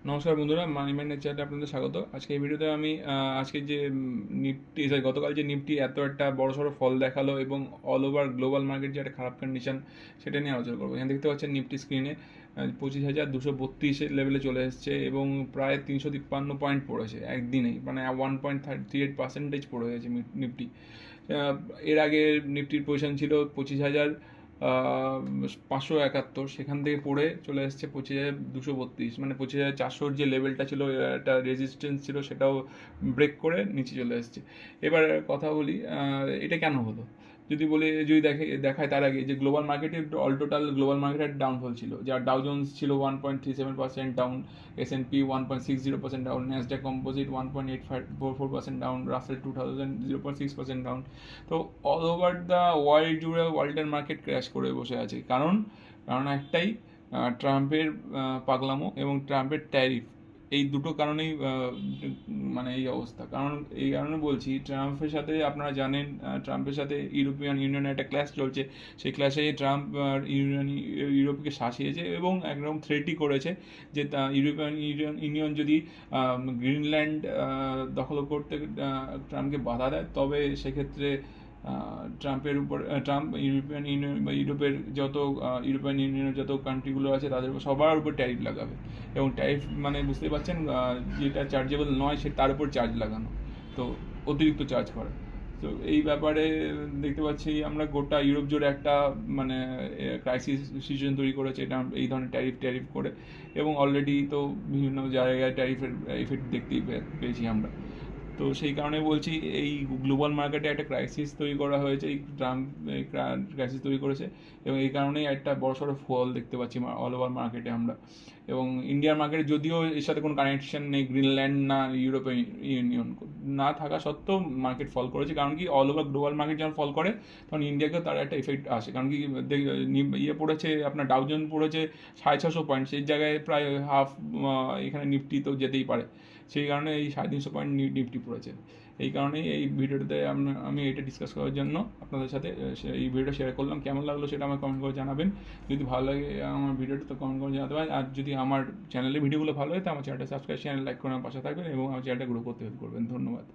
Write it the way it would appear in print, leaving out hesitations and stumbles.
নমস্কার বন্ধুরা, মানি ম্যানেজ চ্যানেলে আপনাদের স্বাগত। আজকে এই ভিডিওতে আমি আজকে যে নিফটি গতকাল যে নিফটি এত একটা বড়সড় ফল দেখালো এবং অল ওভার গ্লোবাল মার্কেট যে একটা খারাপ কন্ডিশন সেটা নিয়ে আলোচনা করবো। এখানে দেখতে পাচ্ছেন নিফটি স্ক্রিনে 25,232 লেভেলে চলে এসেছে এবং প্রায় 353 পয়েন্ট পড়েছে একদিনেই, মানে 1.38% পড়ে গেছে নিফটি। এর আগে নিফটির পজিশন ছিল 25,571, সেখান থেকে পড়ে চলে এসেছে 25,232, মানে 25,400 যে লেভেলটা ছিল, একটা রেজিস্ট্যান্স ছিল, সেটাও ব্রেক করে নিচে চলে এসেছে। এবার কথা বলি এটা কেন হলো। যদি দেখায় তার আগে যে গ্লোবাল মার্কেটে অল টোটাল গ্লোবাল মার্কেটের ডাউনফল ছিল, যার ডাউ জোন্স ছিল 1.37% down, S&P 1.60% down, Nasdaq composite 1.844% down, Russell 2000 0.6% down. তো অল ওভার দ্য ওয়ার্ল্ড জুড়ে ওয়ার্ল্ডের মার্কেট ক্র্যাশ করে বসে আছে। কারণ একটাই, ট্রাম্পের পাগলামো এবং ট্রাম্পের ট্যারিফ। এই দুটো কারণেই মানে এই অবস্থা। কারণ এই কারণে বলছি, ট্রাম্পের সাথে আপনারা জানেন, ট্রাম্পের সাথে ইউরোপিয়ান ইউনিয়নের একটা ক্লাস চলছে। সেই ক্লাসে ট্রাম্প ইউরোপকে শাসিয়েছে এবং একদম থ্রেটই করেছে যে ইউরোপিয়ান ইউনিয়ন যদি গ্রিনল্যান্ড দখল করতে ট্রাম্পকে বাধা দেয়, তবে সেক্ষেত্রে ট্রাম্প ইউরোপিয়ান ইউনিয়ন বা ইউরোপিয়ান ইউনিয়নের যত কান্ট্রিগুলো আছে তাদের সবার উপর ট্যারিফ লাগাবে। এবং ট্যারিফ মানে বুঝতেই পারছেন, যেটা চার্জেবল নয় সে তার উপর চার্জ লাগানো, তো অতিরিক্ত চার্জ করা। তো এই ব্যাপারে দেখতে পাচ্ছি আমরা গোটা ইউরোপ জুড়ে একটা মানে ক্রাইসিস সিচুয়েশন তৈরি করেছে এটা, এই ধরনের ট্যারিফ করে। এবং অলরেডি তো বিভিন্ন জায়গায় ট্যারিফের এফেক্ট দেখতেই পেয়েছি আমরা। তো সেই কারণে বলছি, এই গ্লোবাল মার্কেটে একটা ক্রাইসিস তৈরি করা হয়েছে, এই ট্রাম্প ক্রাইসিস তৈরি করেছে এবং এই কারণেই একটা বড়সড় ফল দেখতে পাচ্ছি অল ওভার মার্কেটে আমরা। এবং ইন্ডিয়ার মার্কেটে যদিও এর সাথে কোনো কানেকশন নেই, গ্রিনল্যান্ড না ইউরোপিয়ান ইউনিয়ন না থাকা সত্ত্বেও মার্কেট ফল করেছে। কারণ কি, অল ওভার গ্লোবাল মার্কেট যখন ফল করে তখন ইন্ডিয়াকেও তার একটা এফেক্ট আসে। কারণ কি, পড়েছে আপনার ডাউজন পড়েছে 650 পয়েন্ট, সেই জায়গায় প্রায় হাফ এখানে নিফটি তো যেতেই পারে। সেই কারণে এই 350 পয়েন্ট নিফটি পড়েছে। এই কারণেই এই ভিডিওটাতে আমি এটা ডিসকাস করার জন্য আপনাদের সাথে এই ভিডিওটা শেয়ার করলাম। কেমন লাগলো সেটা আমাকে কমেন্ট করে জানাবেন। যদি ভালো লাগে আমার ভিডিওটা, তো কমেন্ট করে জানাতে পারেন। আর যদি আমার চ্যানেলের ভিডিওগুলো ভালো হয় তো আমার চ্যানেলটা সাবস্ক্রাইব, চ্যানেল লাইক করে আমার পাশে থাকবেন এবং আমার চ্যানেলটা গ্রো করতে হেল্প করবেন। ধন্যবাদ।